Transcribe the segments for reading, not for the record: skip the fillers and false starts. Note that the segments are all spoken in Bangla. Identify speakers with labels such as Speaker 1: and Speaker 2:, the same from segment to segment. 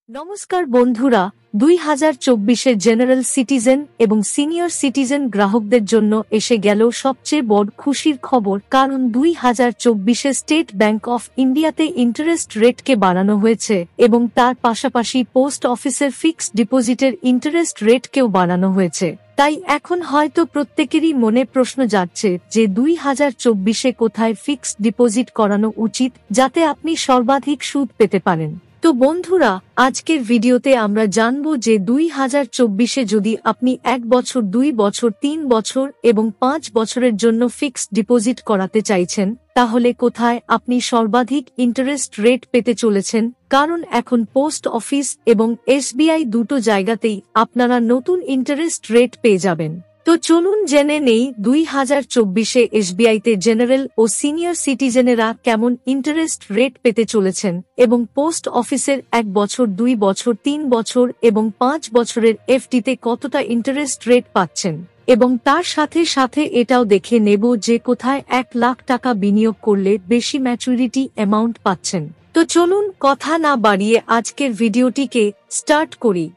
Speaker 1: নমস্কার বন্ধুরা, 2024-এর জেনারেল সিটিজেন এবং সিনিয়র সিটিজেন গ্রাহকদের জন্য এসে গেল সবচেয়ে বড় খুশির খবর। কারণ 2024-এ স্টেট ব্যাংক অফ ইন্ডিয়াতে ইন্টারেস্ট রেটকে বাড়ানো হয়েছে এবং তার পাশাপাশি পোস্ট অফিসের ফিক্সড ডিপোজিটের ইন্টারেস্ট রেটকেও বাড়ানো হয়েছে। তাই এখন হয়তো প্রত্যেকেরই মনে প্রশ্ন যাচ্ছে যে 2024-এ কোথায় ফিক্সড ডিপোজিট করানো উচিত যাতে আপনি সর্বাধিক সুদ পেতে পারেন। তো বন্ধুরা, আজকের ভিডিওতে আমরা জানব যে 2024-এ যদি আপনি 1 বছর, 2 বছর, 3 বছর এবং 5 বছরের জন্য ফিক্সড ডিপোজিট করাতে চাইছেন, তাহলে কোথায় আপনি সর্বাধিক ইন্টারেস্ট রেট পেতে চলেছেন। কারণ এখন পোস্ট অফিস এবং এসবিআই দুটো জায়গাতেই আপনারা নতুন ইন্টারেস্ট রেট পেয়ে যাবেন। তো চলুন জেনে নেই 2024-এ এসবিআইতে জেনারেল ও সিনিয়র সিটিজেনেরা কেমন ইন্টারেস্ট রেট পেতে চলেছেন এবং পোস্ট অফিসের 1 বছর, 2 বছর, 3 বছর এবং 5 বছরের এফডিতে কতটা ইন্টারেস্ট রেট পাচ্ছেন। এবং তার সাথে সাথে এটাও দেখে নেব যে কোথায় 1 লাখ টাকা বিনিয়োগ করলে বেশি ম্যাচুরিটি অ্যামাউন্ট পাচ্ছেন। তো চলুন কথা না বাড়িয়ে আজকের ভিডিওটিকে স্টার্ট করি।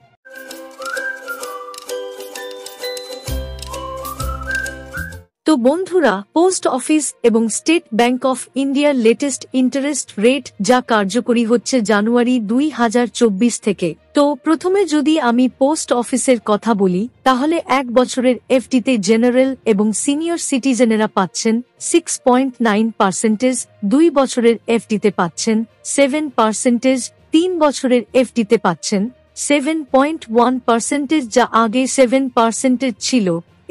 Speaker 1: তো বন্ধুরা, পোস্ট অফিস এবং স্টেট ব্যাংক অফ ইন্ডিয়ার লেটেস্ট ইন্টারেস্ট রেট যা কার্যকরী হচ্ছে জানুয়ারি 2024 থেকে। তো প্রথমে যদি আমি পোস্ট অফিসের কথা বলি, তাহলে 1 বছরের এফডিতে জেনারেল এবং সিনিয়র সিটিজেনেরা পাচ্ছেন 6.9%, 2 বছরের এফডিতে পাচ্ছেন 7%, 3 বছরের এফডিতে পাচ্ছেন 7.1%, যা আগে 7% ছিল,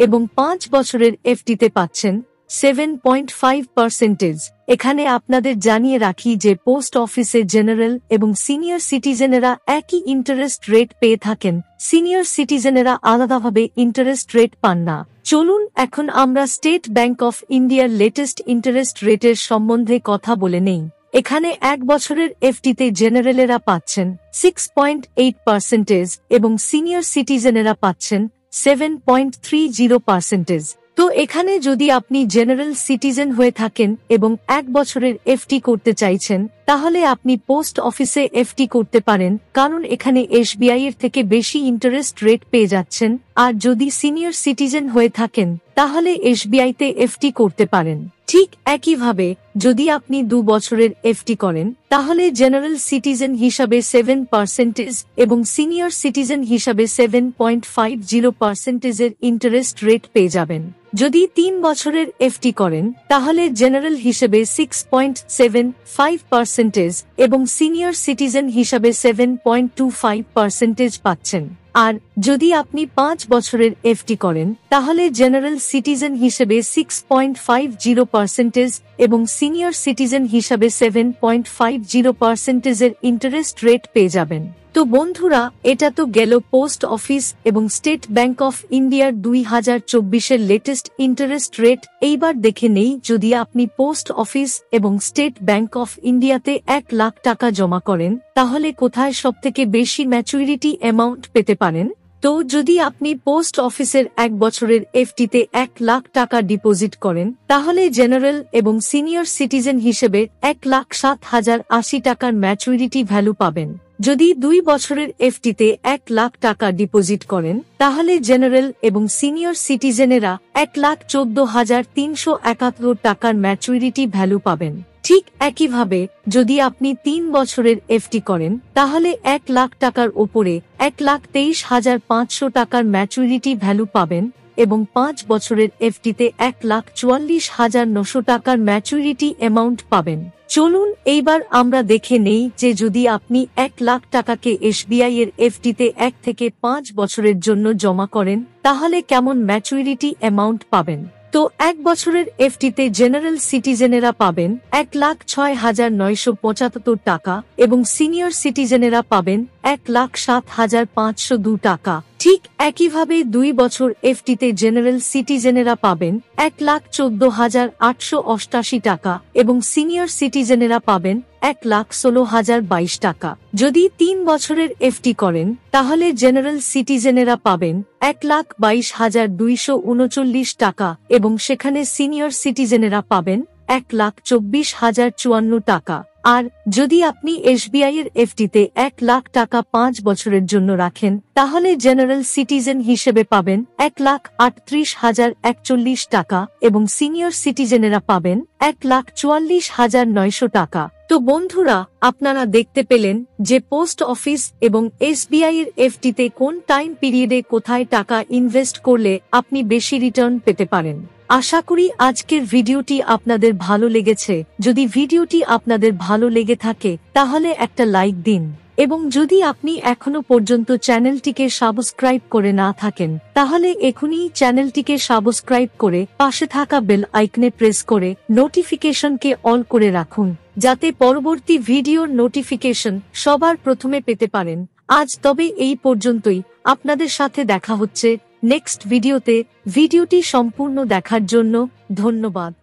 Speaker 1: এবং 5 বছরের এফডিতে পাচ্ছেন 7.5%। এখানে আপনাদের জানিয়ে রাখি যে পোস্ট অফিসে জেনারেল এবং সিনিয়র সিটিজেনেরা একই ইন্টারেস্ট রেট পেয়ে থাকেন, সিনিয়র সিটিজেনেরা আলাদাভাবে ইন্টারেস্ট রেট পান না। চলুন এখন আমরা স্টেট ব্যাংক অফ ইন্ডিয়ার লেটেস্ট ইন্টারেস্ট রেটের সম্বন্ধে কথা বলে নেই। এখানে 1 বছরের এফডিতে জেনারেলেরা পাচ্ছেন 6.8% এবং সিনিয়র সিটিজেনেরা পাচ্ছেন 7.30%। তো এখানে যদি আপনি জেনারেল সিটিজেন হয়ে থাকেন এবং 1 বছরের এফডি করতে চাইছেন, তাহলে আপনি পোস্ট অফিসে এফডি করতে পারেন, কারণ এখানে এসবিআই এর থেকে বেশি ইন্টারেস্ট রেট পেয়ে যাচ্ছেন। আর যদি সিনিয়র সিটিজেন হয়ে থাকেন, তাহলে এসবিআইতে এফডি করতে পারেন। ঠিক একইভাবে যদি আপনি 2 বছরের এফডি করেন, তাহলে জেনারেল সিটিজেন হিসাবে 7% এবং সিনিয়র সিটিজেন হিসাবে 7.50% এর ইন্টারেস্ট রেট পেয়ে যাবেন। যদি 3 বছরের এফডি করেন, তাহলে জেনারেল হিসেবে 6.75% এবং সিনিয়র সিটিজেন হিসাবে 7.25% পাচ্ছেন। আর যদি আপনি 5 বছরের এফডি করেন, তাহলে জেনারেল সিটিজেন হিসেবে 6.50% এবং সিনিয়র সিটিজেন হিসাবে 7.50% এর ইন্টারেস্ট রেট পেয়ে যাবেন। তো বন্ধুরা, এটা তো গেল পোস্ট অফিস এবং স্টেট ব্যাংক অফ ইন্ডিয়ার 2024-এর লেটেস্ট ইন্টারেস্ট রেট। এইবার দেখে নেই, যদি আপনি পোস্ট অফিস এবং স্টেট ব্যাংক অফ ইন্ডিয়াতে 1 লাখ টাকা জমা করেন, তাহলে কোথায় সবথেকে বেশি ম্যাচুরিটি অ্যামাউন্ট পেতে পারেন। তো যদি আপনি পোস্ট অফিসের 1 বছরের এফডিতে 1 লাখ টাকা ডিপোজিট করেন, তাহলে জেনারেল এবং সিনিয়র সিটিজেন হিসেবে 1,07,080 টাকার ম্যাচুরিটি ভ্যালু পাবেন। যদি 2 বছরের এফডিতে 1 লাখ টাকা ডিপোজিট করেন, তাহলে জেনারেল এবং সিনিয়র সিটিজেনেরা 1,14,371 টাকার ম্যাচুরিটি ভ্যালু পাবেন। ঠিক একইভাবে যদি আপনি 3 বছরের এফডি করেন, তাহলে 1 লাখ টাকার ওপরে 1,23,500 টাকার ম্যাচুরিটি ভ্যালু পাবেন এবং 5 বছরের এফডিতে 1,44,900 টাকার ম্যাচুরিটি অ্যামাউন্ট পাবেন। চলুন এইবার আমরা দেখে নেই যে যদি আপনি 1 লাখ টাকাকে এসবিআই এর এফডিতে 1 থেকে 5 বছরের জন্য জমা করেন, তাহলে কেমন ম্যাচুরিটি অ্যামাউন্ট পাবেন। তো 1 বছরের এফডিতে জেনারেল সিটিজেনেরা পাবেন 1,06,975 টাকা এবং সিনিয়র সিটিজেনেরা পাবেন 1,07,502 টাকা। ঠিক একইভাবে 2 বছর এফডিতে জেনারেল সিটিজেনেরা পাবেন 1,14,888 টাকা এবং সিনিয়র সিটিজেনেরা পাবেন 1,16,022 টাকা। যদি 3 বছরের এফডি করেন, তাহলে জেনারেল সিটিজেনেরা পাবেন 1,22,239 টাকা এবং সেখানে সিনিয়র সিটিজেনেরা পাবেন 1,24,054 টাকা। আর যদি আপনি এসবিআই এর এফডিতে 1,00,000 টাকা 5 বছরের জন্য রাখেন তাহলে জেনারেল সিটিজেন হিসেবে পাবেন 1,38,041 টাকা এবং সিনিয়র সিটিজেনেরা পাবেন 1,44,900 টাকা। তো বন্ধুরা, আপনারা দেখতে পেলেন যে পোস্ট অফিস এবং এসবিআই এর এফডিতে কোন টাইম পিরিয়ডে কোথায় টাকা ইনভেস্ট করলে আপনি বেশি রিটার্ন পেতে পারেন। আশা করি আজকের ভিডিওটি আপনাদের ভালো লেগেছে। যদি ভিডিওটি আপনাদের ভালো লেগে থাকে তাহলে একটা লাইক দিন এবং যদি আপনি এখনো পর্যন্ত চ্যানেলটিকে সাবস্ক্রাইব করে না থাকেন তাহলে এখনই চ্যানেলটিকে সাবস্ক্রাইব করে পাশে থাকা বেল আইকনে প্রেস করে নোটিফিকেশনকে অল করে রাখুন যাতে পরবর্তী ভিডিওর নোটিফিকেশন সবার প্রথমে পেতে পারেন। আজ তবে এই পর্যন্তই। আপনাদের সাথে দেখা হচ্ছে নেক্সট ভিডিওতে। ভিডিওটি সম্পূর্ণ দেখার জন্য ধন্যবাদ।